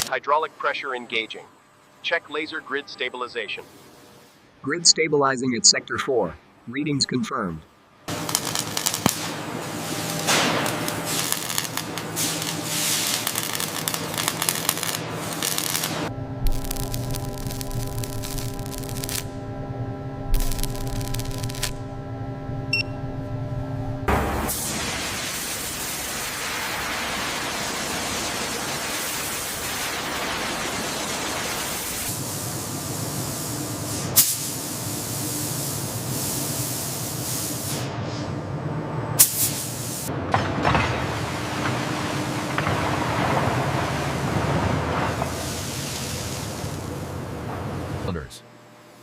Hydraulic pressure engaging. Check laser grid stabilization. Grid stabilizing at Sector 4. Readings confirmed.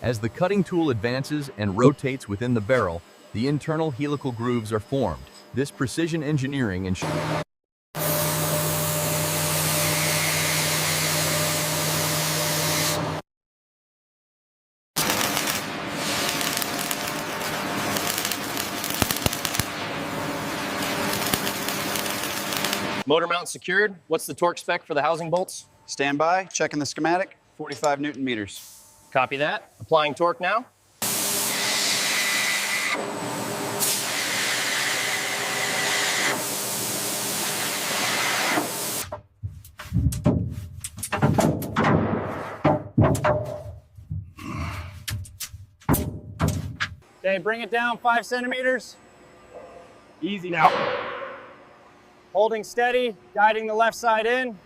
As the cutting tool advances and rotates within the barrel, the internal helical grooves are formed. This precision engineering ensures Motor mount secured. What's the torque spec for the housing bolts? Stand by, checking the schematic, 45 Newton meters. Copy that. Applying torque now. Okay, bring it down 5 centimeters. Easy now. Holding steady, guiding the left side in.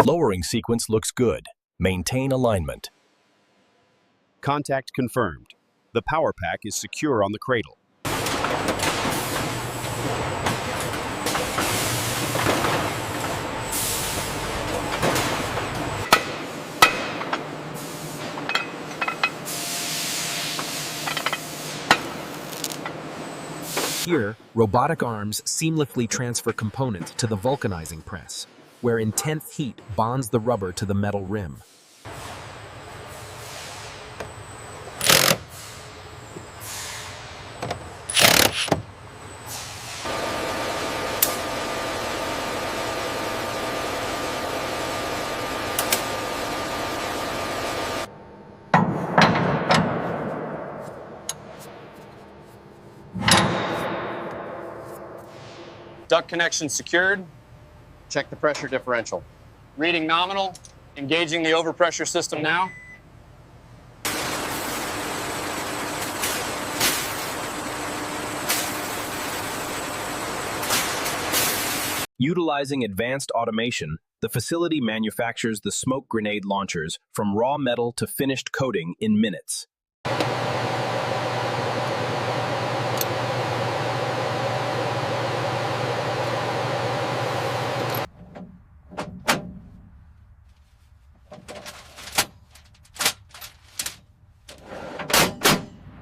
Lowering sequence looks good. Maintain alignment. Contact confirmed. The power pack is secure on the cradle. Here, robotic arms seamlessly transfer components to the vulcanizing press, where intense heat bonds the rubber to the metal rim. Duct connection secured. Check the pressure differential. Reading nominal. Engaging the overpressure system now. Utilizing advanced automation, the facility manufactures the smoke grenade launchers from raw metal to finished coating in minutes.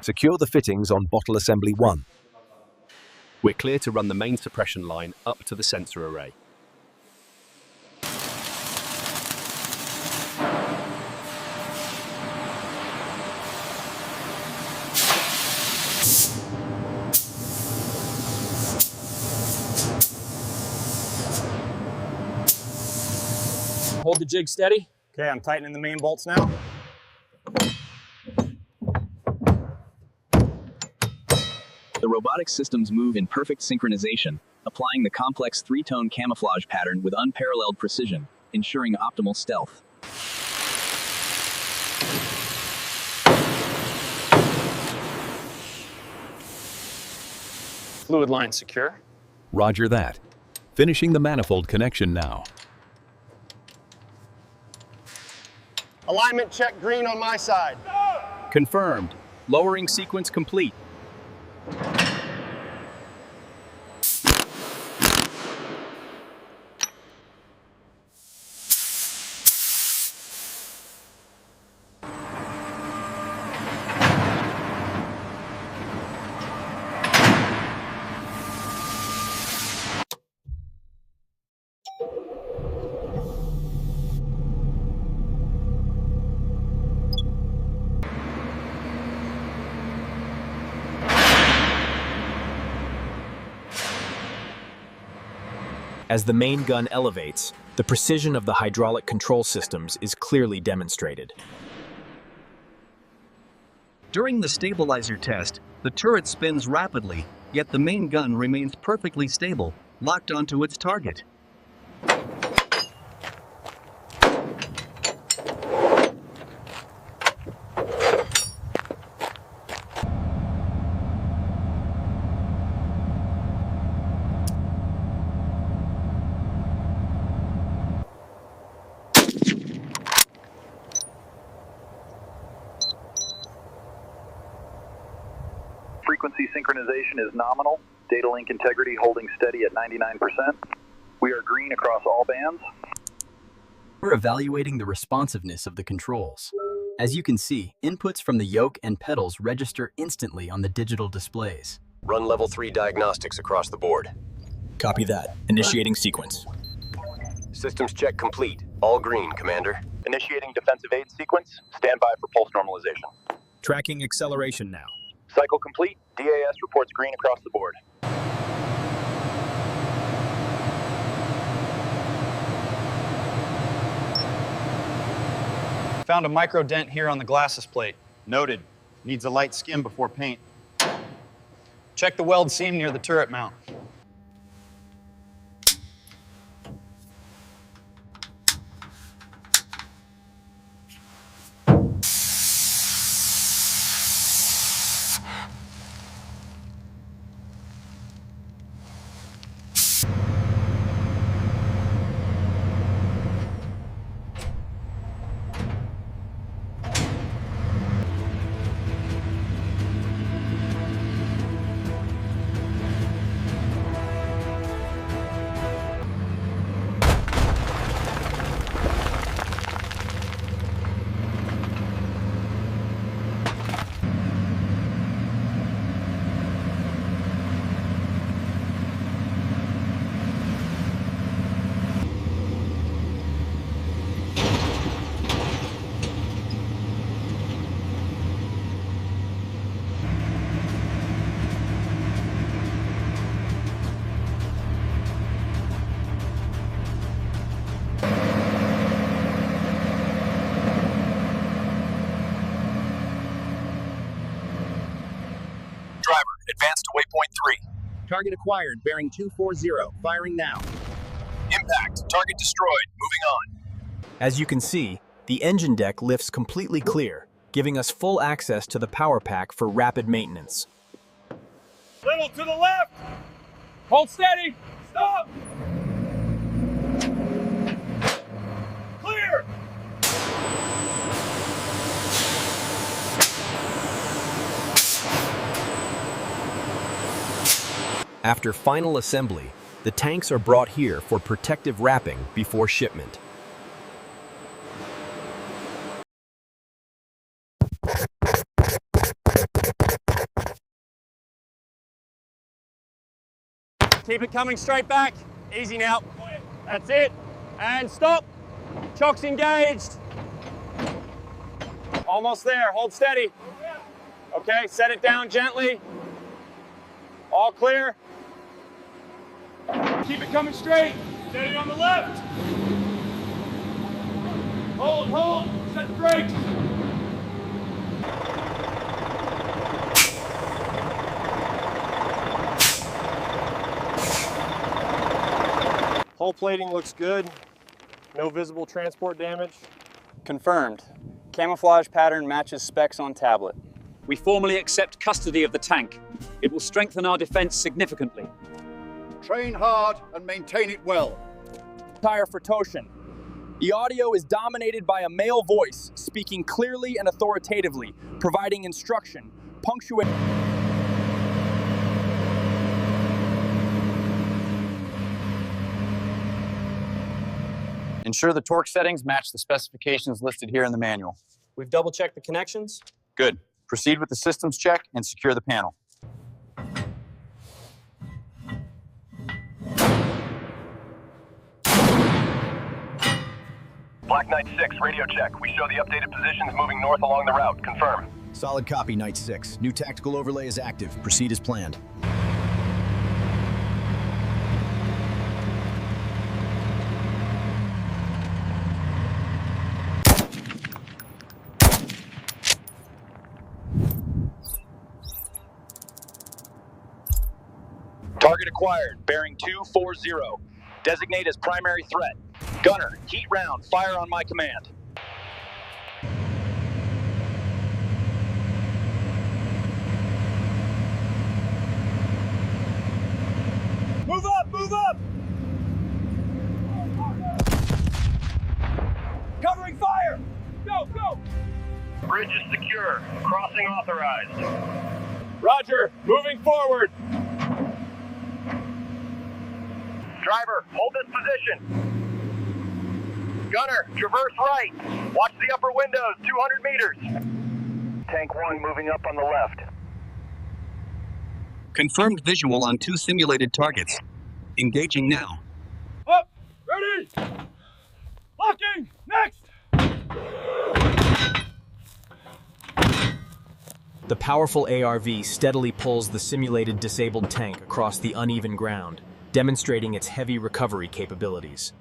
Secure the fittings on bottle assembly 1. We're clear to run the main suppression line up to the sensor array. Hold the jig steady. Okay, I'm tightening the main bolts now. The robotic systems move in perfect synchronization, applying the complex three-tone camouflage pattern with unparalleled precision, ensuring optimal stealth. Fluid line secure. Roger that. Finishing the manifold connection now. Alignment check green on my side. Confirmed. Lowering sequence complete. As the main gun elevates, the precision of the hydraulic control systems is clearly demonstrated. During the stabilizer test, the turret spins rapidly, yet the main gun remains perfectly stable, locked onto its target. Frequency synchronization is nominal. Data link integrity holding steady at 99%. We are green across all bands. We're evaluating the responsiveness of the controls. As you can see, inputs from the yoke and pedals register instantly on the digital displays. Run level 3 diagnostics across the board. Copy that. Initiating sequence. Systems check complete. All green, Commander. Initiating defensive aid sequence. Stand by for pulse normalization. Tracking acceleration now. Cycle complete. DAS reports green across the board. Found a micro dent here on the glasses plate. Noted. Needs a light skim before paint. Check the weld seam near the turret mount. Advance to waypoint 3. Target acquired, bearing 240, firing now. Impact. Target destroyed. Moving on. As you can see, the engine deck lifts completely clear, giving us full access to the power pack for rapid maintenance. Little to the left. Hold steady. Stop. Clear. After final assembly, the tanks are brought here for protective wrapping before shipment. Keep it coming straight back. Easy now. That's it. And stop. Chocks engaged. Almost there. Hold steady. Okay, set it down gently. All clear. Keep it coming straight. Steady on the left. Hold. Set the brakes. Hull plating looks good. No visible transport damage. Confirmed. Camouflage pattern matches specs on tablet. We formally accept custody of the tank. It will strengthen our defense significantly. Train hard and maintain it well. Tire for Toshin. The audio is dominated by a male voice, speaking clearly and authoritatively, providing instruction, punctuated. Ensure the torque settings match the specifications listed here in the manual. We've double-checked the connections. Good. Proceed with the systems check and secure the panel. Black Knight 6, radio check. We show the updated positions moving north along the route. Confirm. Solid copy, Knight 6. New tactical overlay is active. Proceed as planned. Target acquired, bearing 240. Designate as primary threat. Gunner, heat round, fire on my command. Move up, move up! Covering fire! Go, go! Bridge is secure. Crossing authorized. Roger, moving forward. Driver, hold this position. Gunner, traverse right. Watch the upper windows, 200 meters. Tank 1 moving up on the left. Confirmed visual on 2 simulated targets. Engaging now. Up, ready! Locking, next! The powerful ARV steadily pulls the simulated disabled tank across the uneven ground, demonstrating its heavy recovery capabilities.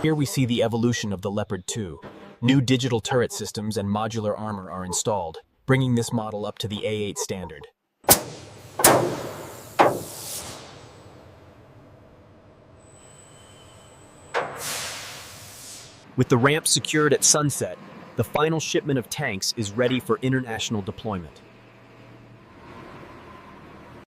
Here we see the evolution of the Leopard 2. New digital turret systems and modular armor are installed, bringing this model up to the A8 standard. With the ramp secured at sunset, the final shipment of tanks is ready for international deployment.